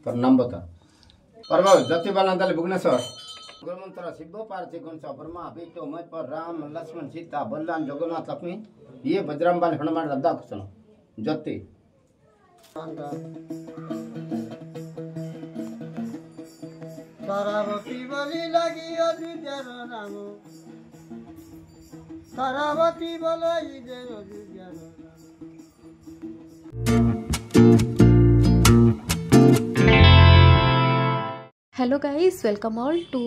तोर नाम बता परवा जति बाला दले भुवनेश्वर गुरुमंत्र शिव पार्वती गुणसा ब्रह्मा विष्णु महेश्वर राम लक्ष्मण सीता बलराम जगन्नाथ लक्ष्मी ये बजरंगबली हनुमान रद्दा कृष्ण जति तारावती बलि लगी अयोध्यार नाम तारावती बलि जय अयोध्यार hello guys welcome all to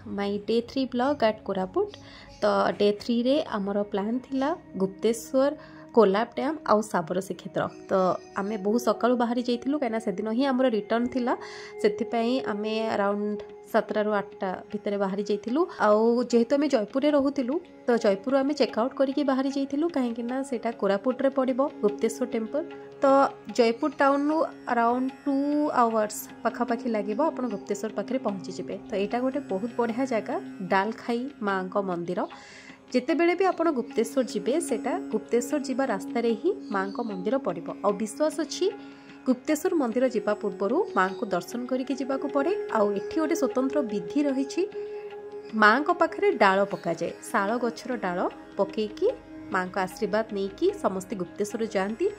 my day 3 blog at Koraput. तो डे 3 रे आमर प्लान थिला गुप्तेश्वर कोलाब डैम आउ साबर श्रीक्षेत्र। तो आमे बहुत सकाळु बाहरी जाइथिलु काना से दिन ही आमर रिटर्न थिला सेथिपई आमे अराउंड 7 ରୁ 8 भितर बाहरी जाइथिलु। आउ जेहेतु आमे जयपुर रे रहूतिलु तो जयपुर आमे चेकआउट करके बाहरी जाइथिलु काहेकि ना सेटा कोरापुट रे पड़िबो गुप्तेश्वर टेम्पल। तो जयपुर टाउन नु अराउंड 2 आवर्स पाखापाखी लगे आप गुप्तेश्वर पाखे पहुँची जाए। तो यहाँ गोटे बहुत बढ़िया जगह डालखाई माँ का मंदिर जिते बेले भी आप गुप्तेश्वर जीवे सेटा गुप्तेश्वर जीवा रास्ता रे ही माँ का मंदिर पड़ो। आ विश्वास अच्छी गुप्तेश्वर मंदिर जीवा पूर्वर माँ को दर्शन करके जावाक पड़े। आठी गोटे स्वतंत्र विधि रही माँ को पाखे डाल पक जाए शाल गछर डाल पकईकी माँ का आशीर्वाद नहीं कि समस्ते गुप्तेश्वर जाती।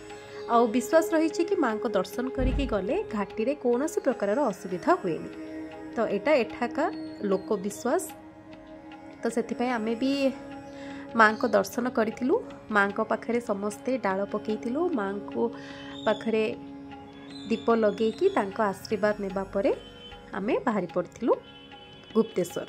आ विश्वास रही कि माँ को दर्शन करके गले घाटी रे कौन सी प्रकार असुविधा हुए। तो यहाँ एठाका लोक विश्वास। तो से आमे भी माँ को दर्शन करूँ माँ को पाखे समस्ते डाल पकईलु माँ को पाखे दीप लगे कि आशीर्वाद नेबा परे आमे बाहरी पड़िलु गुप्तेश्वर।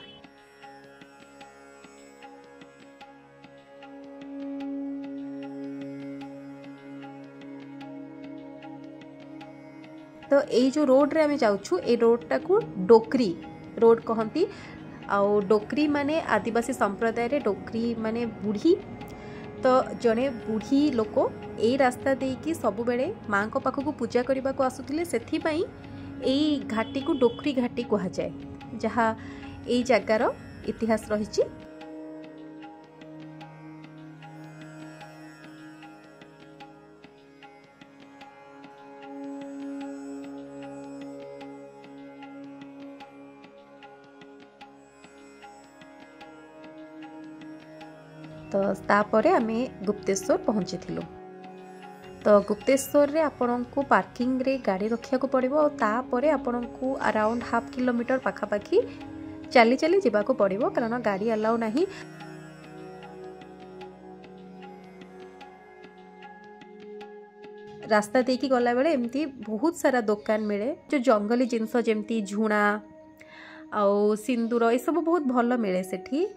तो ये जो रोड रे आमे जाउछु ए रोड टाकू डोकरी रोड कहती। आउ डोकरी माने आदिवासी संप्रदाय रे डोकरी माने बुढ़ी। तो जड़े बुढ़ी लोक ए रास्ता देकी सब बेले माँ को पाखक पूजा करने को आसुतिले सेथिपाई एई घाटी को डोकरी घाटी कहा जाए जहाँ ए जगार इतिहास रही। तो तापरे आमे गुप्तेश्वर पहुँची थिलु। तो गुप्तेश्वर रे आपन को पार्किंग रे गाड़ी रखिया को पड़िबो और तापरे आपन को अराउंड हाफ किलोमीटर पाखापाखी चली चली जीवा को पड़िबो कारण गाड़ी अलाउ नहीं। रास्ता देकी गला बेले एमती बहुत सारा दुकान मिले जो जंगली जिनस जेमती झुणा आउ सिंदूर ये सब बहुत भल मिले सेठी।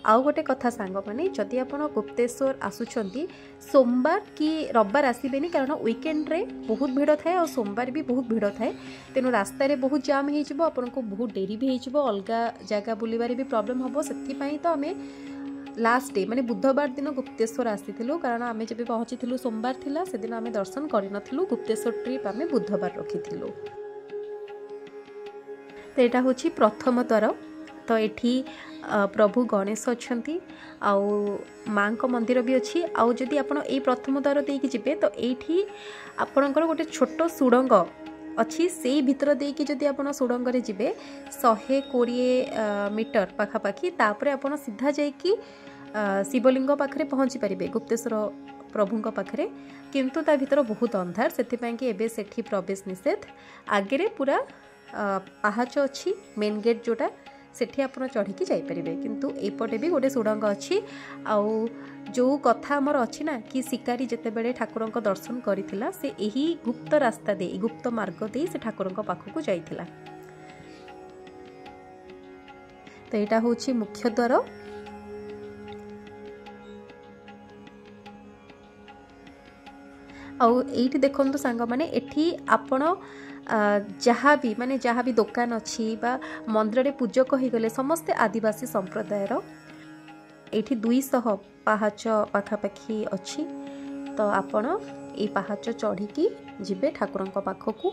आउ गोटे कथा सांग माने जदि आपण गुप्तेश्वर आसुचंती सोमवार कि रविवार आसबेनी कारण वीकेंड रे बहुत भीड़ थाए और सोमवार भी बहुत भीड़ थाए तेणु रास्ता रे बहुत जाम हो आपन को बहुत डेरी भी हो अलग जगह बुलबारे भी प्रॉब्लम हम से। तो आमे लास्ट डे माने बुधवार दिन गुप्तेश्वर आसीथिलु कारण आमे जब पहुँची सोमवार थिला से दिन आमे दर्शन करिनथिलु गुप्तेश्वर ट्रिप आमे बुधवार रखिथिलु। तो यहाँ हूँ प्रथम द्वार। तो एठी प्रभु गणेश अच्छी आउ माँ को मंदिर भी अच्छी। आउ जदि आपण ए प्रथम द्वार देकी जिबे तो एठी आपणकर गोटे छोट सुड़ंग अच्छी से भीतर देकी जदि आपण सुड़ंग रे जिबे 120 मीटर पाखापाखी तापरे आपण सीधा जाइकी शिवलिंग पाखरे पहुँची पारिबे गुप्तेश्वर प्रभुंक पाखरे। किंतु ता भीतर बहुत अंधार सेथिपाई कि एबे सेठी प्रवेश निषेध। आगे पूरा पहाच अच्छी मेन गेट जोटा सेठी आपण चढ़ी जापर किंतु एपटे भी गोटे सुड़ंग अच्छी। आउ जो कथा आमर अच्छी ना कि शिकारी जिते बड़े ठाकुर दर्शन करथिला से यही गुप्त रास्ता दे गुप्त मार्ग दे से ठाकुर पाखक जाइथिला। तो यहाँ हूँ मुख्य द्वार। आउ एठी देखंतु सांग माने एठी आपण जहाँ भी माने जहाँ भी दुकान अच्छी बा मंदिर रे पूजक हो गले समस्ते आदिवासी संप्रदायर। एठी 200 पहाच पाखापाखी अच्छी। तो आपण ए पहाच चढ़ी जिबे ठाकुर पाखक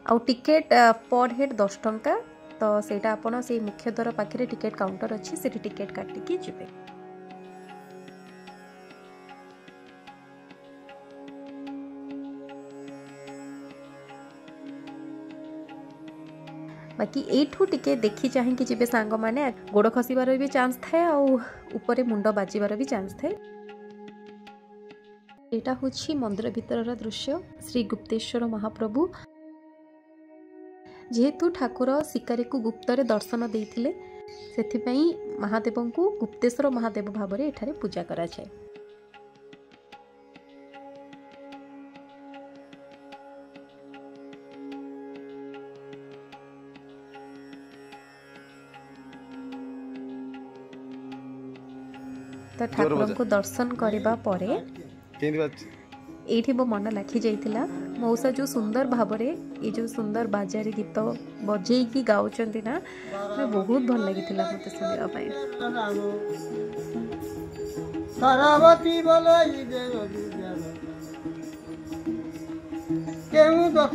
आउ टिकेट पर हेड 10 टंका तो सेटा आपण से मुख्य द्वार पाखे टिकेट काउंटर अच्छी से टिकेट काटिकी जीवे। बाकी एठू टिके देखी चाहिए जी सांग मैंने गोड़ खसबार भी चांस थाए आउ मुंड बाजिबार भी चांस थाए। एटा होछि मंदिर भितर दृश्य श्री गुप्तेश्वर महाप्रभु जेहेतु ठाकुर शिकारी को गुप्तरे दर्शन देइथिले सेथिपई महादेव को गुप्तेश्वर महादेव भाव में एठारे पूजा करा जाए। तो ठाकुर को दर्शन करबा परे एठी मो मन लाखी जाइतिला मौसा जो सुंदर भाव रे ये जो सुंदर बाजार गीत बजे की गाउचंती ना बहुत भल लागितिला मते सुनिबा पई। तारावती बोलाई दे केहू दस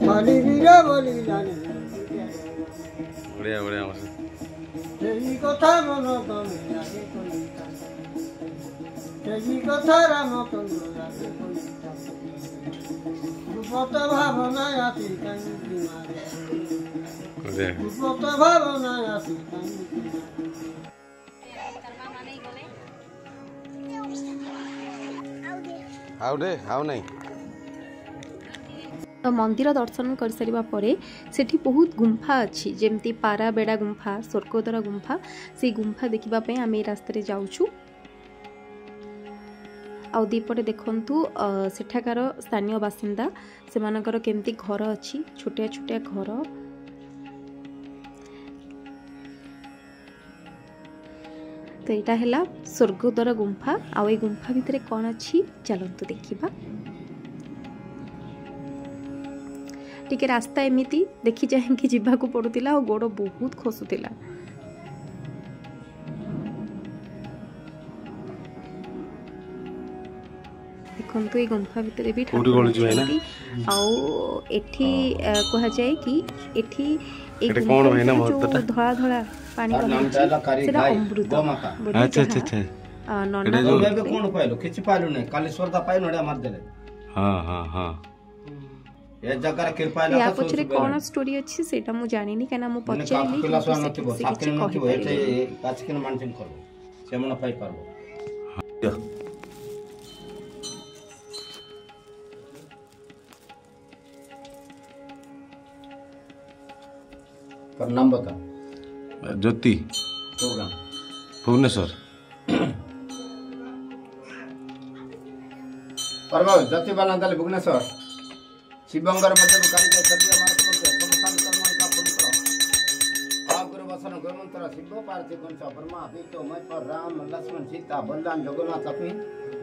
माली वीरा बोली जाने बढ़िया बढ़िया यही कथा मन तमे लागे कलिता यही कथा रामचंद्र लागे कलिता रूपत भावना आसी कांगी मारे रूपत भावना आसी कांगी हाउ नहीं तो मंदिर दर्शन कर सारिबा परे सेठी बहुत गुंफा अच्छी जेमती पाराबेड़ा गुंफा स्वर्गद्वार गुंफा से गुंफा देखिबा पे आमे रास्ते रे जाउछु। आउ दीपटे देखंतु सेठाकार स्थानीय बासिंदा सेमानकर केमती घर अच्छी छोटिया छोटिया घर तो यहाँ है स्वर्गद्वार गुंफा आउ ए गुंफा भितर कौन अच्छी चलतु देखिबा। टिके रास्ता एमिति देखी जाएंगे जीवाकू पड़ुतिला और गोड़ बहुत खसुतिला। देखंतु ए गुंफा भितर भी ठाकुर आउ एठी कहा जाए कि एठी एक जो धड़ा धड़ा पानी सेटा अमृत। अच्छा अच्छा अच्छा नन्ना कौन पाइलो किछि पाइलो नै काली स्वर्दा पाइ नडा मार देले। हां हां हां ए जगह कृपा या पछरे कोन स्टोरी अछि सेटा मु जानिनी केना मु पछरेली क्लास वन नथिबो साकिन नथिबो एते काचकिन मानसिन करबो सेमन पाइ पारबो। पर नाम बता ज्योति प्रोग्राम भुवनेश्वर परबा ज्योति बाला दल भुवनेश्वर शिवंगर मध्य कालिका सत्य मार्ग मध्य समसान कर्मन का फल करो आ गुरु वसन गुरुमंत्र शिव पार्थिव गुण ब्रह्मा विष्णु महेश्वर राम लक्ष्मण सीता बलराम जगन्नाथ लक्ष्मी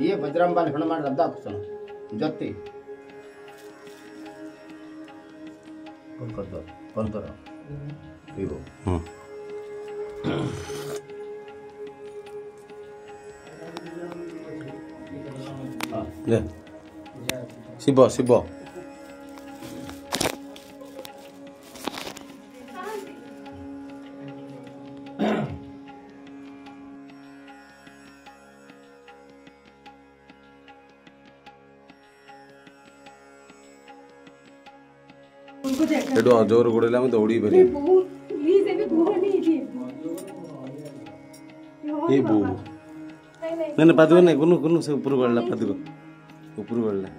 ये बजरंगबली हनुमान रद्दा कुशन ज्योति कौन कर विवो ले शिव शिव एडो जोर गोडेला में दौड़ी परे ये बो नहीं पादुको नहीं कुनु कुनु से ऊपर गळला पादुको ऊपर गळला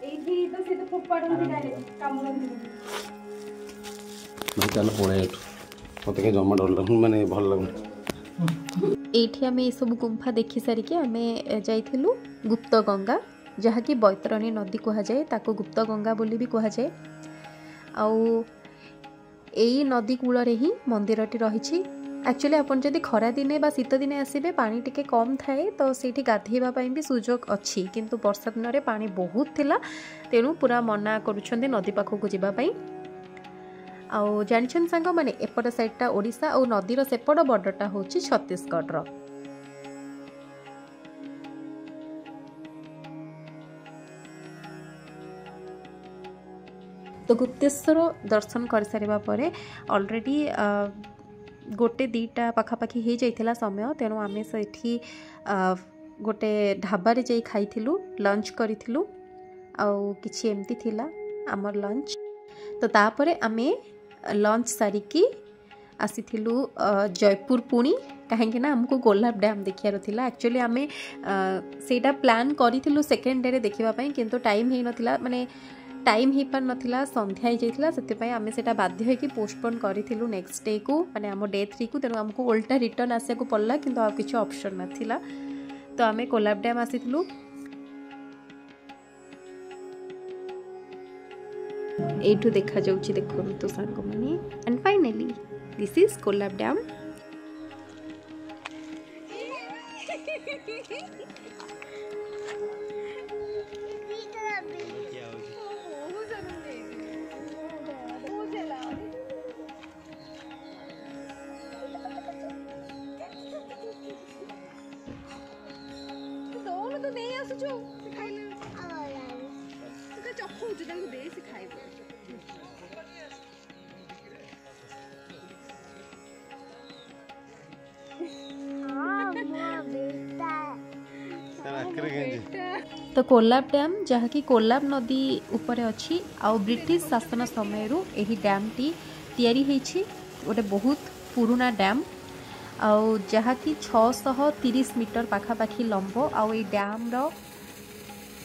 एठी तो से तो फोपाडन डायरेक्ट कामुरन नहीं तान पळे एठु मते के जमा डर लागु माने भल लागु। एठी हमें सब गुंफा देखि सारी के हमें जाइथिलु गुप्त गंगा जहाँकि बैतरणी नदी कह जाए ताको गुप्त गंगा बोली भी कह जाए। आउ एई नदी कूल रे ही मंदिरटी रही। एक्चुअली आपन जदि खरा दिने बा शीत दिने आसीबे पानी टिके कम थाए तो सेठी गाधेबा पई भी सुजोग अच्छी किंतु वर्षा दिन रे पानी बहुत थिला तेणु पूरा मना करूछन्ते नदी पाखक जिबा पई। आउ जानिछन सांग माने एपट साइडटा ओडिशा और नदीर सेपट बॉर्डरटा होची छत्तीसगढ़ रो। तो गुप्तेश्वर दर्शन कर सारिबा परे ऑलरेडी गोटे दीटा पाखापाखि हो जाइथिला समय तेणु आमे सेठी गोटे ढाबारे जाई खाइथिलु लंच करिथिलु आउ किछि एमती थिला आमर लंच। तो तापरे आमे लंच सारिकी आसीथिलु जयपुर पुणी कहीं ना हमको गोलाप डैम देखियार थिला। एक्चुअली आमे सेटा प्लान करिथिलु सेकेंड डे रे देखिबा पई किंतु टाइम हे नथिला माने टाइम ही पार नथिला संध्या ही जाइथिला सेते आमे सेटा बाध्य है कि पोस्टपोन करिथिलु नेक्स्ट डे को माने हमो डे 3 को तेनु हमको उल्टा रिटर्न आसे को पड़ला किंतु आ किछ ऑप्शन नथिला। तो आमे गोलाप डैम आसीथिलु। एठू देखा जाउची देखो तो सांग माने and finally this is Kolab dam. तो कोलाब डैम जहाँकि कोलाब नदी ऊपर अच्छी आउ ब्रिटिश शासन समय यही डैम टी तैयारी होइछि गोटे बहुत पुराना डैम आउ जहाँकि 630 मीटर पाखापाखि लंब आउ ये डैम रो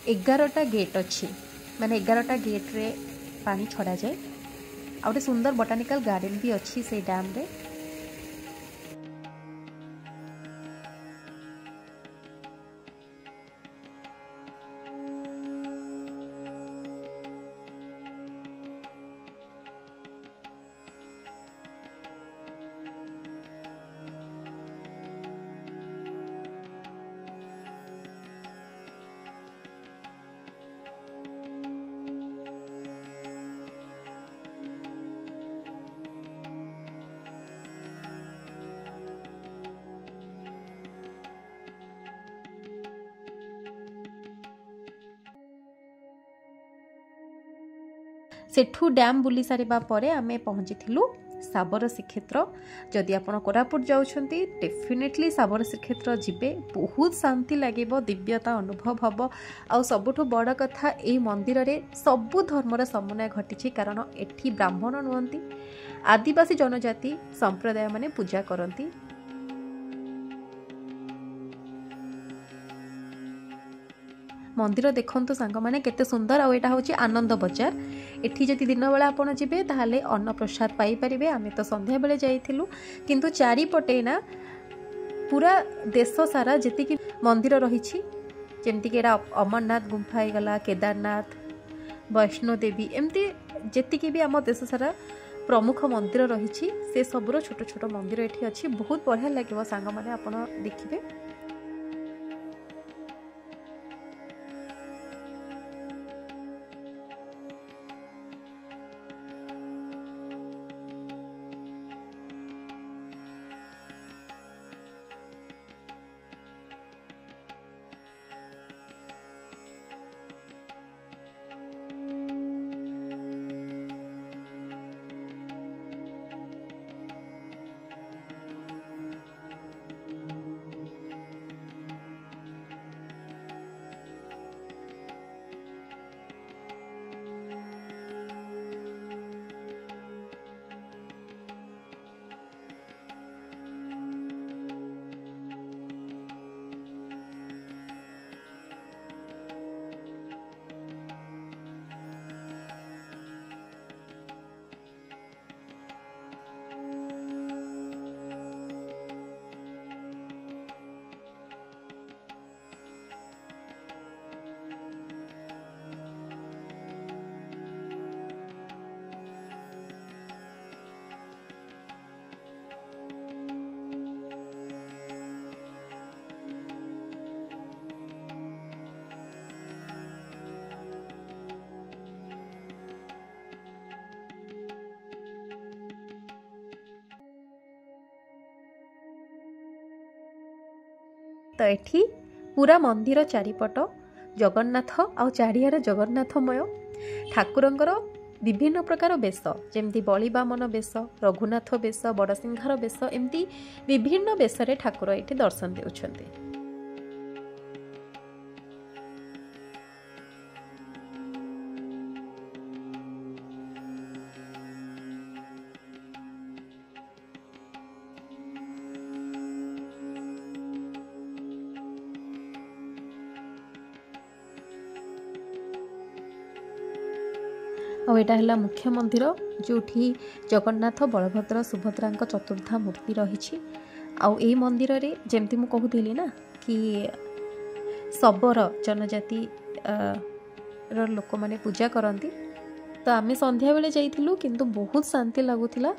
11टा गेट अच्छी माने 11टा गेट रे पानी छड़ा जाए आ गोटे सुंदर बोटानिकल गार्डन भी अच्छी से डैम रे। सेठू डैम बुली सारिबा परे आमे पहुँची साबर श्रीक्षेत्र। जदि आपण कोरापुट जाउछंती डेफिनेटली साबर श्रीक्षेत्र जिबे बहुत शांति लागिबो दिव्यता अनुभव हबो। आ सबुठु बड़ कथा ए मंदिर रे सबु धर्मर समन्वय घटिछि कारण एठी ब्राह्मण नुहंती आदिवासी जनजाति संप्रदाय माने पूजा करंती। मंदिर देखंतु सांग माने केते सुंदर आ एटा होची आनंद बजार। एठी जदि दिन बेला आपण जिबे ताहाले अन्न प्रसाद पाई परिबे। आमे तो संध्या बेले जाइथिलु किंतु चारि पटे ना पूरा देश सारा जति कि मंदिर रहिछि जेमति कि एरा अमरनाथ गुंफा हे गला केदारनाथ वैष्णो देवी एमती जति कि भी हम देश सारा प्रमुख मंदिर रहिछि से सबरो छोट छोट मंदिर एठी अछि। बहुत बढ़िया लागिवो सांग माने आपण देखिबे। तो एठी पूरा मंदिर चारिपट जगन्नाथ आ चारियार जगन्नाथमय ठाकुरंकर विभिन्न प्रकार बेश जमती बलिबामन बेश रघुनाथ बेश बड़सिंहार बेश एमती विभिन्न बेशरे ठाकुर ये दर्शन देउछन्ते। और यहाँ है मुख्य मंदिर जोठी जगन्नाथ बलभद्र सुभद्रा चतुर्धा मूर्ति रही। आउ ए मंदिर रे जमती मु कहूली ना कि शबर जनजाति लोक मैंने पूजा करती। तो आम संध्या बेले जाइथिलु किंतु बहुत शांति लगुला।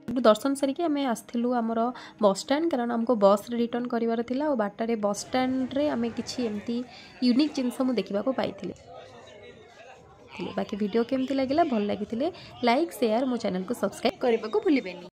दर्शन सारिक आम आसलु आमर बस स्टैंड कारण आमको बस रिटर्न करार था और बाटर बस स्टैंड रे आम किसी एमती यूनिक जिनस मुझे देखा पाई। बाकी वीडियो केमती लगे भल लगी लाइक शेयर मो चैनल को सब्सक्राइब करने को भूलें।